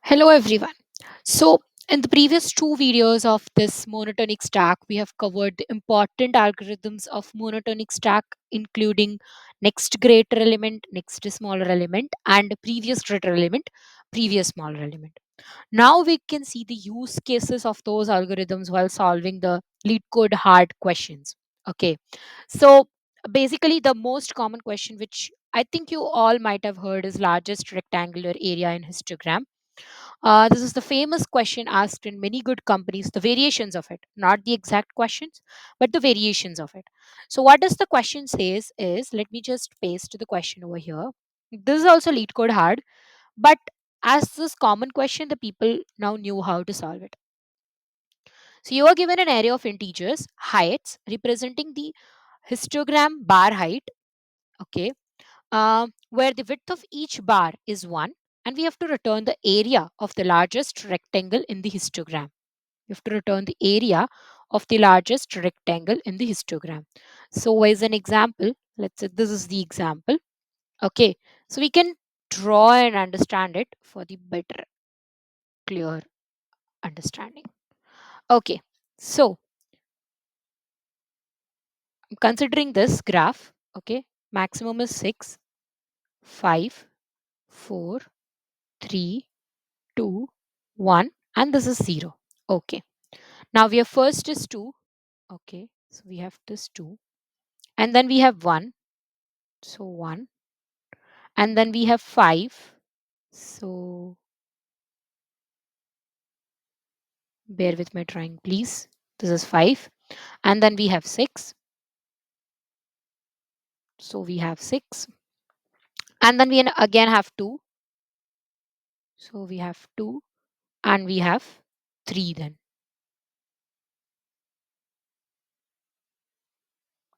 Hello everyone. So, in the previous two videos of this monotonic stack, we have covered the important algorithms of monotonic stack, including next greater element, next smaller element, and previous greater element, previous smaller element. Now we can see the use cases of those algorithms while solving the lead code hard questions. Okay, so basically, the most common question, which I think you all might have heard, is largest rectangular area in histogram. This is the famous question asked in many good companies, the variations of it, not the exact questions, but the variations of it. So, what does the question says is, let me just paste the question over here. This is also lead code hard, but as this common question, the people now knew how to solve it. So, you are given an array of integers, heights, representing the histogram bar height, okay, where the width of each bar is 1, and we have to return the area of the largest rectangle in the histogram. We have to return the area of the largest rectangle in the histogram. So, as an example, let's say this is the example. Okay, so we can draw and understand it for the better, clear understanding. Okay, so considering this graph, okay, maximum is 6, 5, 4, 3, 2, 1, and this is 0. Okay, now we have first is 2. Okay, so we have this 2, and then we have 1, so 1, and then we have 5, so bear with my drawing please. This is 5, and then we have 6, so we have 6, and then we again have 2, so we have 2, and we have 3 then.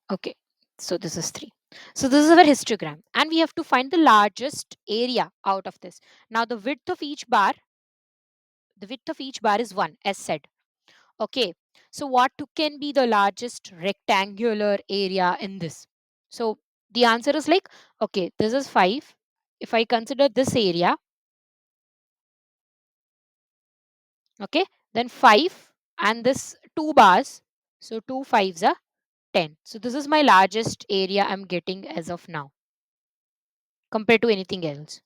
Okay, so this is 3. So this is our histogram, and we have to find the largest area out of this. Now the width of each bar is 1, as said. Okay, so what can be the largest rectangular area in this? So the answer is like, okay, this is 5. If I consider this area, okay, then 5 and this 2 bars, so 2 fives are 10. So this is my largest area I'm getting as of now compared to anything else.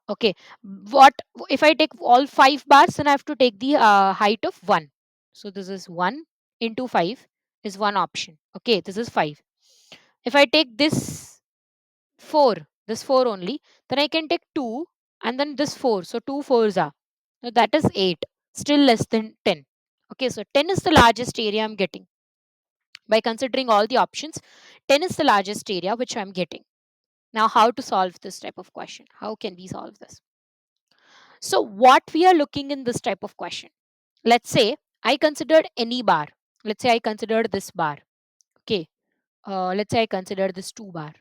Okay, what if I take all 5 bars, then I have to take the height of 1. So this is 1 into 5 is one option. Okay, this is 5. If I take this 4, this 4 only, then I can take 2 and then this 4. So 2 fours are. So that is 8, still less than 10. Okay, so 10 is the largest area I'm getting. By considering all the options, 10 is the largest area which I'm getting. Now, how to solve this type of question? How can we solve this? So, what we are looking in this type of question? Let's say I considered any bar. Let's say I considered this bar. Okay. Let's say I considered this 2 bar.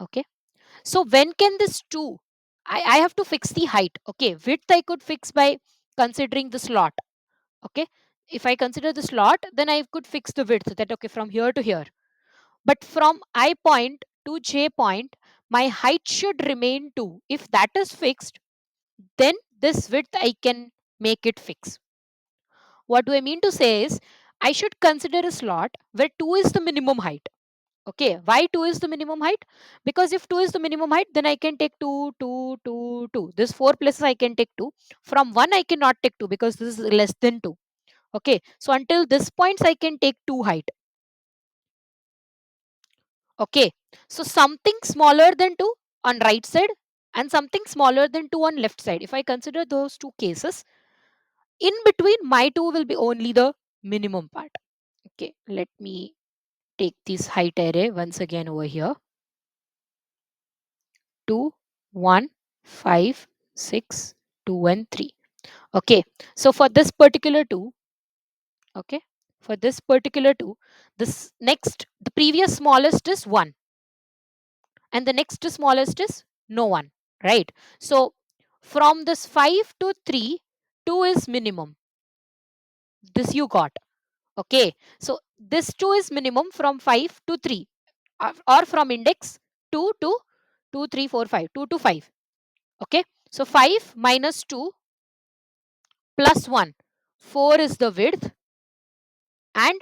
Okay. So when can this 2? I have to fix the height. Okay. Width I could fix by considering the slot. Okay. If I consider the slot, then I could fix the width that okay from here to here. But from I point to J point, my height should remain 2. If that is fixed, then this width I can make it fix. What do I mean to say is I should consider a slot where 2 is the minimum height. Okay, why 2 is the minimum height? Because if 2 is the minimum height, then I can take 2, 2, 2, 2. This 4 places I can take 2. From 1 I cannot take 2 because this is less than 2. Okay, so until this points I can take 2 height. Okay, so something smaller than 2 on right side and something smaller than 2 on left side. If I consider those two cases, in between my 2 will be only the minimum part. Okay, let me take this height array once again over here. 2, 1, 5, 6, 2, and 3. Okay, so for this particular 2, okay, for this particular 2, this next, the previous smallest is 1, and the next smallest is no one, right? So from this 5 to 3, 2 is minimum. This you got. Okay, so this 2 is minimum from 5 to 3, or from index 2 to 2, 3, 4, 5, 2 to 5. Okay, so 5 minus 2 plus 1. 4 is the width and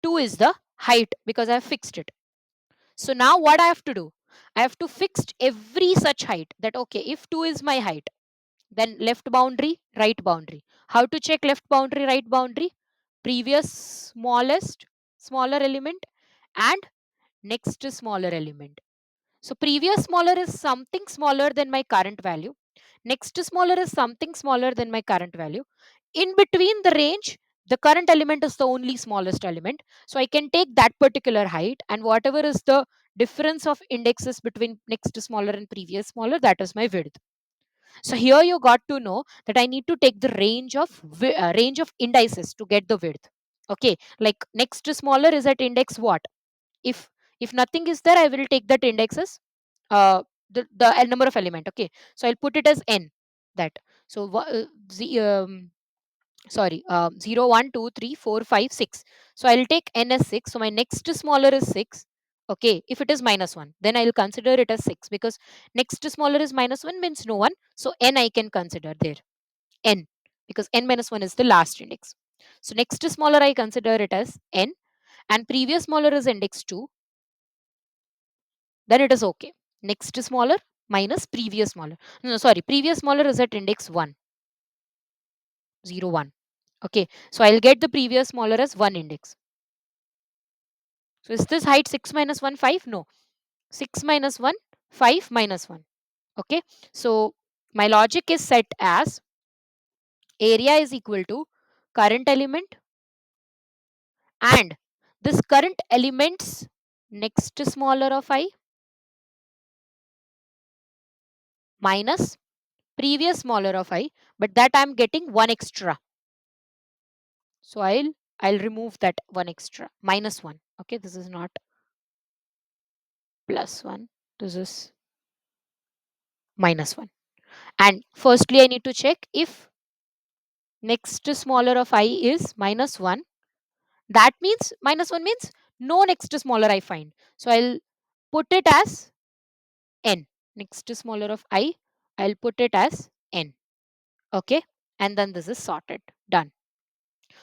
2 is the height because I have fixed it. So now what I have to do? I have to fix every such height that okay, if 2 is my height, then left boundary, right boundary. How to check left boundary, right boundary? Previous smaller element and next smaller element. So previous smaller is something smaller than my current value. Next smaller is something smaller than my current value. In between the range, the current element is the only smallest element. So I can take that particular height and whatever is the difference of indexes between next smaller and previous smaller, that is my width. So here you got to know that I need to take the range of indices to get the width. Okay, like next smaller is at index what? If nothing is there, I will take that index as the number of element. Okay, so I'll put it as n. That so sorry 0 1 2 3 4 5 6. So I'll take n as 6. So my next smaller is 6. Okay, if it is minus 1, then I'll consider it as 6 because next smaller is minus 1 means no one. So n I can consider there, n, because n minus 1 is the last index. So next smaller I consider it as n, and previous smaller is index 2, then it is okay. Next smaller minus previous smaller. No, sorry, previous smaller is at index 1, 0 1. Okay, so I'll get the previous smaller as 1 index. So is this height 6 minus 1 5? No, 6 minus 1 5 minus 1. Okay, so my logic is set as area is equal to current element and this current element's next smaller of I minus previous smaller of I, but that I'm getting one extra. So I'll remove that one extra, minus 1. Okay, this is not plus 1, this is minus 1. And firstly I need to check if next smaller of I is minus 1. That means minus 1 means no next smaller I find. So I'll put it as n. Next smaller of I, I'll put it as n. Okay, and then this is sorted, done.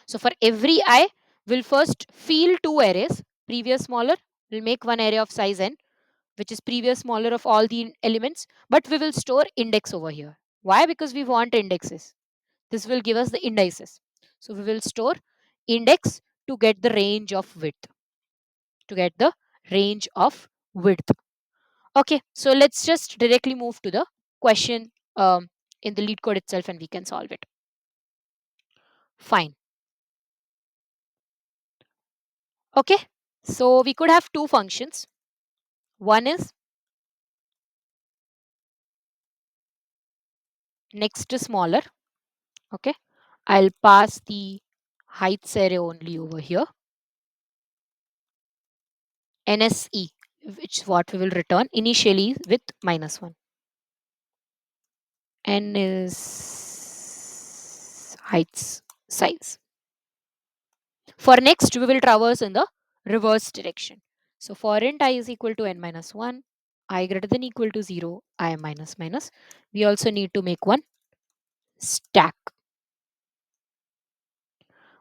So for every I, we'll first fill two arrays. Previous smaller, we'll make one array of size n, which is previous smaller of all the elements, but we will store index over here. Why? Because we want indexes. This will give us the indices. So we will store index to get the range of width. To get the range of width. Okay, so let's just directly move to the question in the lead code itself and we can solve it. Fine. Okay, so we could have two functions. One is next smaller. Okay, I'll pass the heights array only over here. NSE, which is what we will return initially with minus 1. N is heights size. For next, we will traverse in the reverse direction. So for int I is equal to n minus 1, I greater than equal to 0, I minus minus. We also need to make one stack.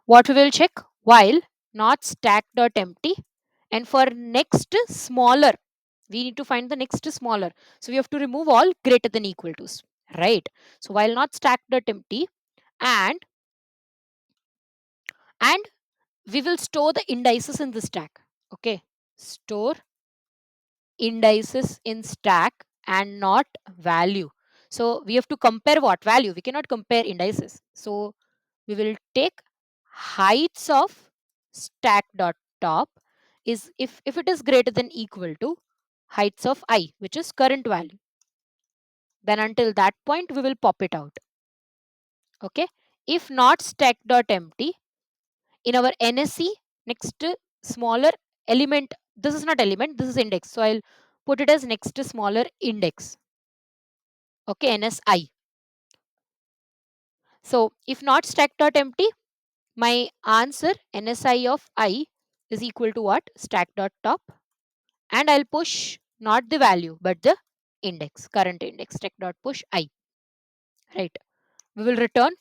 What we will check? While not stack dot empty, and for next smaller, we need to find the next smaller. So we have to remove all greater than equal to's, right? So while not stack dot empty, and and we will store the indices in the stack. Okay, store indices in stack and not value. So we have to compare what value. We cannot compare indices. So we will take heights of stack dot top is if it is greater than equal to heights of I, which is current value. Then until that point we will pop it out. Okay, if not stack dot empty, in our NSE next smaller element, this is not element, this is index, so I'll put it as next smaller index. Okay, NSI. So if not stack dot empty, my answer NSI of I is equal to what? Stack dot top, and I'll push not the value but the index, current index, stack dot push I. Right. We will return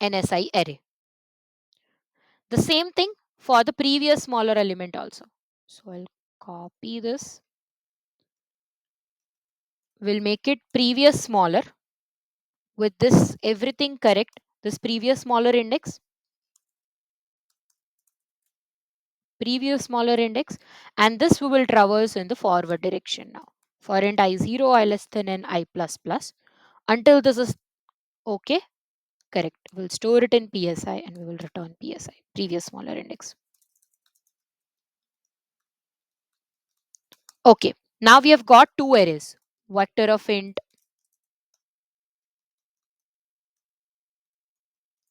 NSI array. The same thing for the previous smaller element also. So I'll copy this. We'll make it previous smaller with this everything correct. This previous smaller index, previous smaller index, and this we will traverse in the forward direction now. For int I0, I less than n I plus plus until this is okay, correct. We'll store it in PSI and we will return PSI, previous smaller index. Okay, now we have got two arrays. Vector of int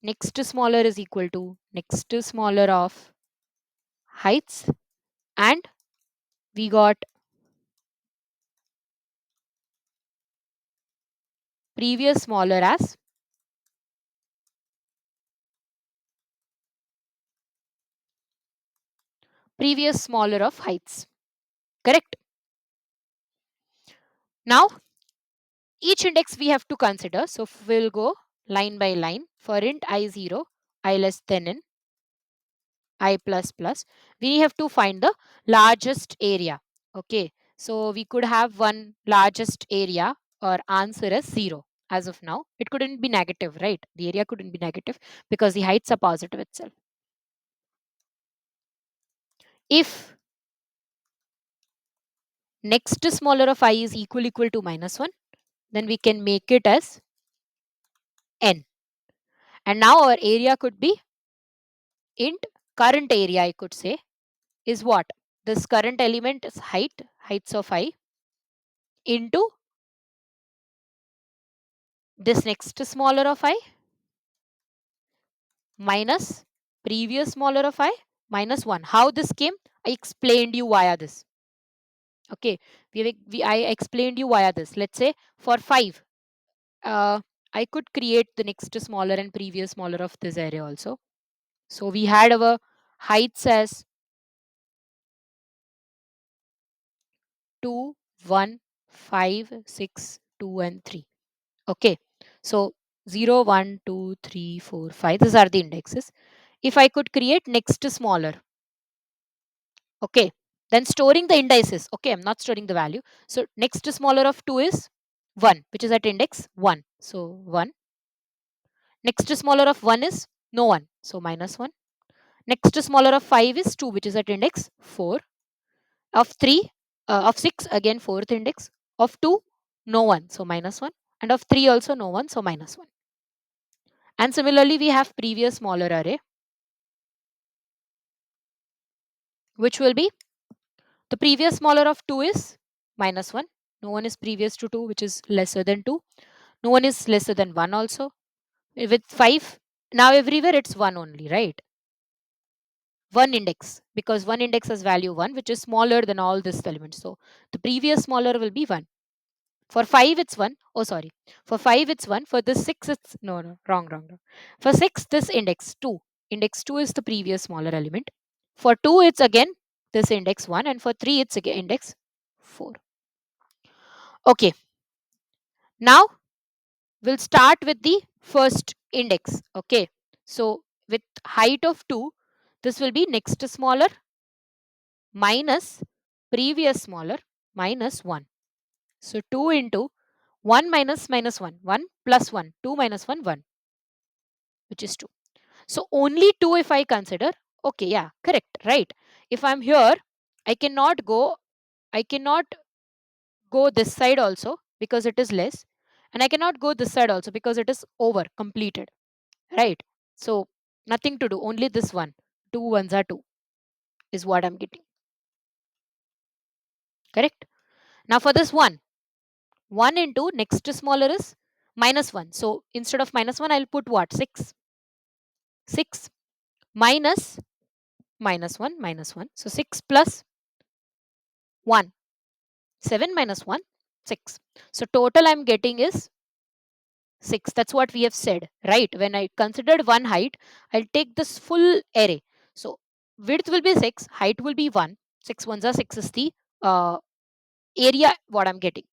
next to smaller is equal to next to smaller of heights, and we got previous smaller as previous smaller of heights, correct. Now each index we have to consider, so we'll go line by line. For int I0, I less than n I plus plus, we have to find the largest area. Okay, so we could have one largest area or answer as 0. As of now it couldn't be negative, right? The area couldn't be negative because the heights are positive itself. If next to smaller of I is equal to minus 1, then we can make it as n. And now our area could be int current area, I could say, is what? This current element is heights of I into this next to smaller of I minus previous smaller of I minus 1. How this came? I explained you via this. Okay, I explained you via this. Let's say for 5, I could create the next to smaller and previous smaller of this array also. So we had our heights as 2, 1, 5, 6, 2, and 3. Okay, so 0, 1, 2, 3, 4, 5. These are the indexes. If I could create next to smaller, okay, then storing the indices. Okay, I'm not storing the value. So next to smaller of 2 is 1, which is at index 1. So 1. Next to smaller of 1 is no 1. So minus 1. Next to smaller of 5 is 2, which is at index 4. Of 3, of 6, again fourth index. Of 2, no 1. So minus 1. And of 3 also no 1. So minus 1. And similarly, we have previous smaller array, which will be the previous smaller of 2 is minus 1. No one is previous to 2, which is lesser than 2. No one is lesser than 1 also. With 5, now everywhere it's 1 only, right? One index, because one index has value 1, which is smaller than all these elements. So the previous smaller will be 1. For 5, it's 1. Oh, sorry. For 5, it's 1. For this 6, it's no, wrong. For 6, this index 2. Index 2 is the previous smaller element. For 2, it's again this index 1. And for 3, it's again index 4. Okay. Now we'll start with the first index. Okay. So with height of 2, this will be next to smaller minus previous smaller minus 1. So 2 into 1 minus minus 1, 1 plus 1, 2 minus 1, 1, which is 2. So only 2 if I consider. Okay, yeah, correct, right. If I'm here, I cannot go, I cannot go this side also because it is less. And I cannot go this side also because it is over, completed, right? So nothing to do, only this one. 2 ones are 2 is what I'm getting. Correct? Now for this 1 into next to smaller is minus 1. So instead of minus 1, I'll put what? 6. 6 minus minus 1 minus 1. So 6 plus 1. 7 minus 1, 6. So total I'm getting is 6. That's what we have said, right? When I considered one height, I'll take this full array. So width will be 6, height will be 1. 6 ones are 6 is the area what I'm getting.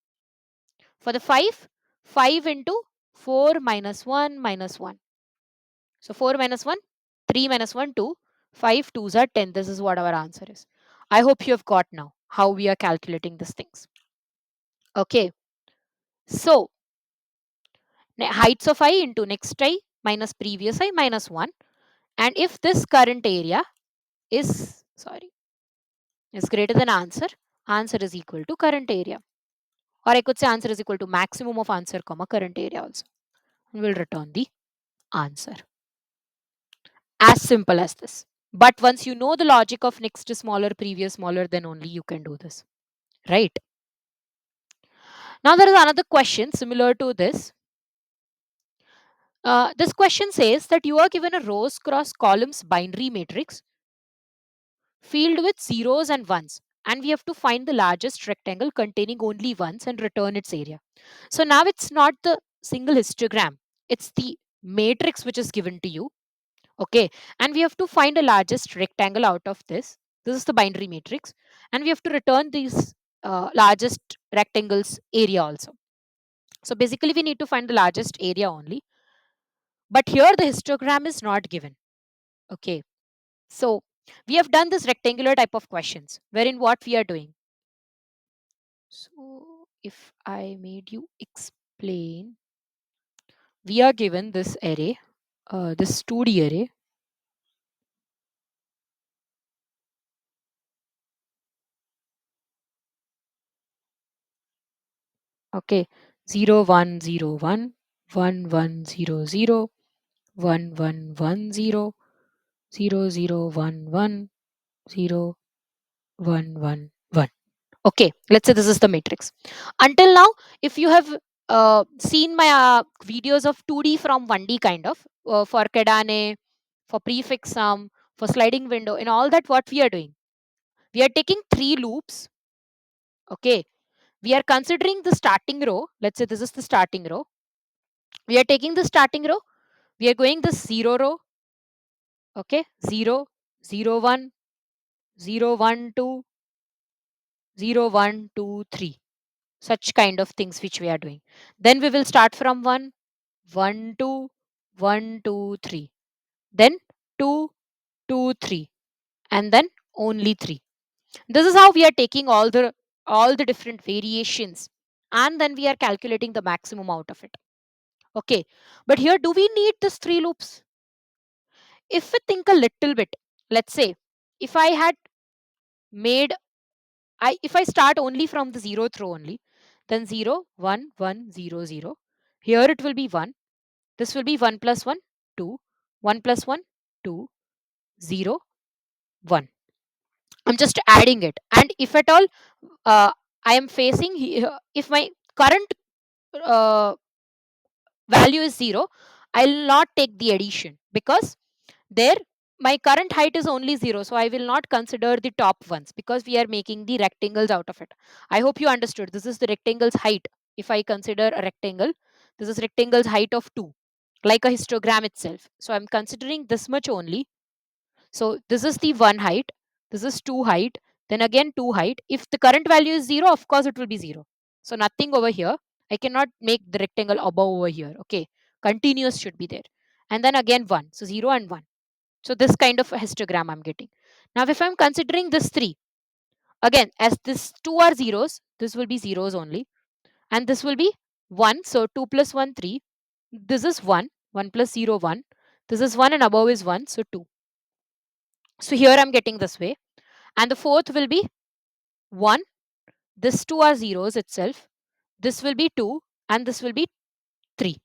For the 5, 5 into 4 minus 1 minus 1. So 4 minus 1, 3 minus 1, 2, 5 twos are 10. This is what our answer is. I hope you have got now how we are calculating these things. Okay. So heights of I into next I minus previous I minus 1. And if this current area is, is greater than answer is equal to current area. Or I could say answer is equal to maximum of answer comma current area also. And we'll return the answer. As simple as this. But once you know the logic of next smaller, previous smaller, then only you can do this. Right? Now there is another question similar to this. This question says that you are given a rows cross columns binary matrix filled with zeros and ones, and we have to find the largest rectangle containing only ones and return its area. So now it's not the single histogram, it's the matrix which is given to you. Okay, and we have to find the largest rectangle out of this. This is the binary matrix, and we have to return these largest rectangles area also. So basically we need to find the largest area only, but here the histogram is not given. Okay, so we have done this rectangular type of questions wherein what we are doing. So if I made you explain, we are given this array, this 2D array. Okay, 0 1 0 1 1 1 0 0 1 1 1 0 0 0 1 1 0 1 1 1. Okay, let's say this is the matrix. Until now, if you have seen my videos of 2D from 1D kind of, for Kedane, for prefix sum, for sliding window, in all that, what we are doing, we are taking 3 loops. Okay, we are considering the starting row. Let's say this is the starting row. We are taking the starting row. We are going the 0 row. Okay, 0 0 1 0 1 2 0 1 2 3. Such kind of things which we are doing. Then we will start from 1 1 2 1 2 3. Then 2 2 3, and then only 3. This is how we are taking all the different variations, and then we are calculating the maximum out of it. Okay, but here do we need this 3 loops? If we think a little bit, let's say if I had made, if I start only from the 0th row only, then 0 1 1 0 0. Here it will be 1. This will be 1 plus 1 2, 1 plus 1 2, 0 1. I'm just adding it, and if at all I am facing here, if my current uh, value is 0, I'll not take the addition, because there my current height is only 0, so I will not consider the top ones, because we are making the rectangles out of it. I hope you understood. This is the rectangle's height. If I consider a rectangle, this is rectangle's height of 2, like a histogram itself, so I'm considering this much only. So this is the 1 height, this is 2 height, then again 2 height. If the current value is 0, of course it will be 0. So nothing over here. I cannot make the rectangle above over here. Okay, continuous should be there. And then again 1. So 0 and 1. So this kind of a histogram I'm getting. Now if I'm considering this 3, again as this 2 are zeros, this will be zeros only. And this will be 1. So 2 plus 1, 3. This is 1. 1 plus 0, 1. This is 1 and above is 1. So 2. So here I'm getting this way. And the fourth will be 1. This 2 are zeros itself. This will be 2 and this will be 3.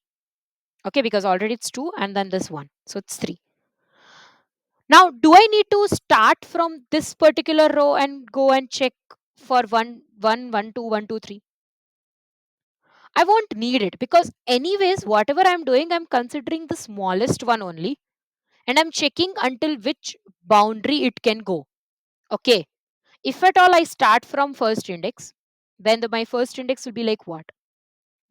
Okay, because already it's 2 and then this 1. So it's 3. Now, do I need to start from this particular row and go and check for 1, 1, 1, 2, 1, 2, 3? I won't need it, because anyways, whatever I'm doing, I'm considering the smallest one only, and I'm checking until which boundary it can go. Okay. If at all I start from first index, then my first index will be like what?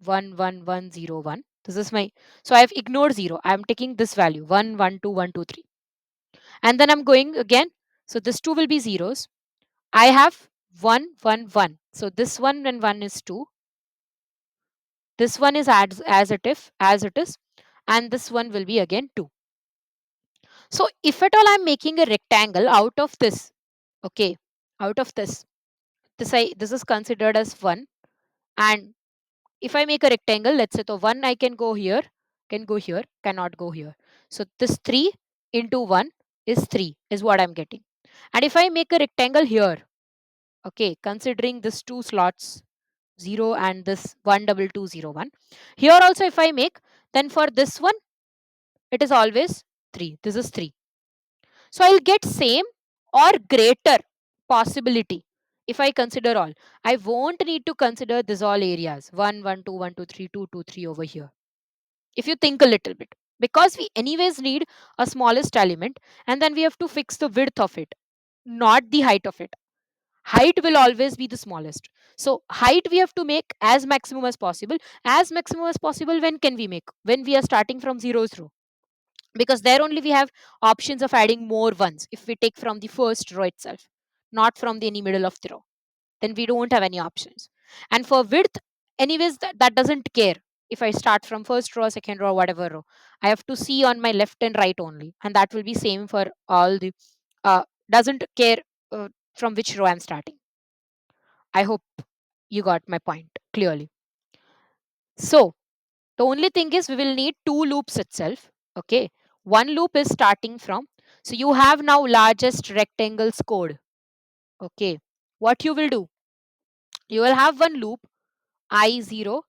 1 1 1 0 1. This is my, so I've ignored 0. I'm taking this value 1 1 2 1 2 3, and then I'm going again. So this 2 will be zeros. I have 1 1 1. So this one and 1 is 2. This one is as it is, and this one will be again 2. So if at all I'm making a rectangle out of this, okay, out of this is considered as 1. And if I make a rectangle, let's say the 1 I can go here, can go here, cannot go here. So this 3 into 1 is 3 is what I'm getting. And if I make a rectangle here, okay, considering this two slots 0 and this 12201, here also if I make, then for this one it is always 3. This is 3. So I'll get same or greater possibility if I consider all. I won't need to consider this all areas 1, 1, 2, 1, 2, 3, 2, 2, 3 over here. If you think a little bit, because we anyways need a smallest element and then we have to fix the width of it, not the height of it. Height will always be the smallest. So height we have to make as maximum as possible. As maximum as possible, when can we make? When we are starting from zeroth row, because there only we have options of adding more ones if we take from the first row itself, not from the any middle of the row. Then we don't have any options. And for width, anyways, that doesn't care. If I start from first row, second row, whatever row, I have to see on my left and right only, and that will be same for all the doesn't care from which row I'm starting. I hope you got my point clearly. So the only thing is we will need two loops itself. Okay. One loop is starting from. So you have now largest rectangles code. Okay. What you will do? You will have one loop I0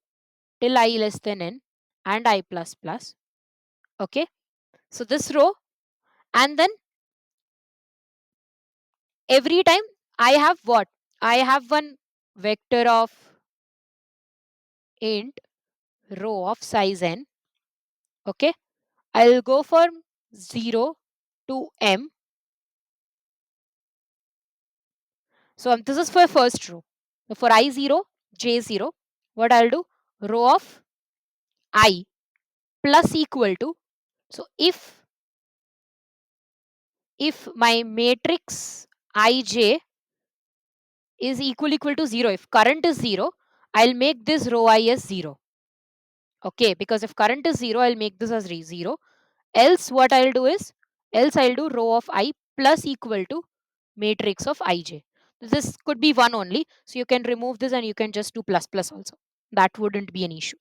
till I less than n and I plus plus. Okay. So this row, and then every time I have what? I have one vector of int row of size n. Okay. I'll go from 0 to m. So this is for first row. So for I0, J0, what I'll do? Row of I plus equal to. So if my matrix Ij is equal to 0, if current is 0, I'll make this row I as 0. Okay, because if current is 0, I'll make this as 0. Else what I'll do is, else I'll do row of I plus equal to matrix of Ij. This could be 1 only. So you can remove this and you can just do plus plus also. That wouldn't be an issue.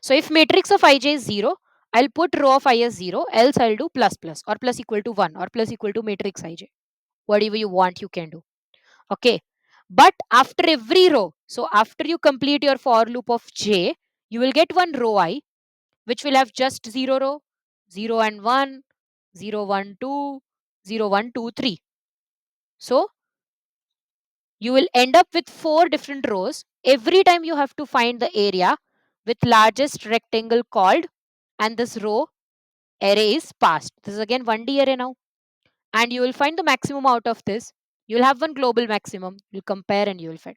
So if matrix of Ij is 0, I'll put row of I as 0, else I'll do plus plus or plus equal to 1 or plus equal to matrix Ij. Whatever you want, you can do. Okay. But after every row, so after you complete your for loop of j, you will get one row I, which will have just 0 row, 0 and 1, 0, 1, 2, 0, 1, 2, 3. So you will end up with 4 different rows. Every time you have to find the area with largest rectangle called, and this row array is passed. This is again 1D array now. And you will find the maximum out of this. You'll have one global maximum. You'll compare and you will find.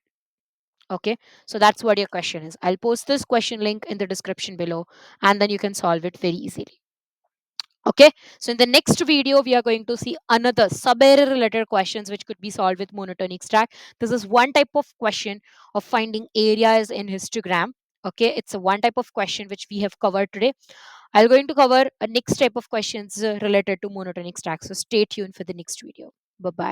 Okay, so that's what your question is. I'll post this question link in the description below, and then you can solve it very easily. Okay, so in the next video we are going to see another sub array related questions which could be solved with monotonic stack. This is one type of question of finding areas in histogram. Okay, it's a one type of question which we have covered today. I'm going to cover a next type of questions related to monotonic stack, so stay tuned for the next video. Bye bye.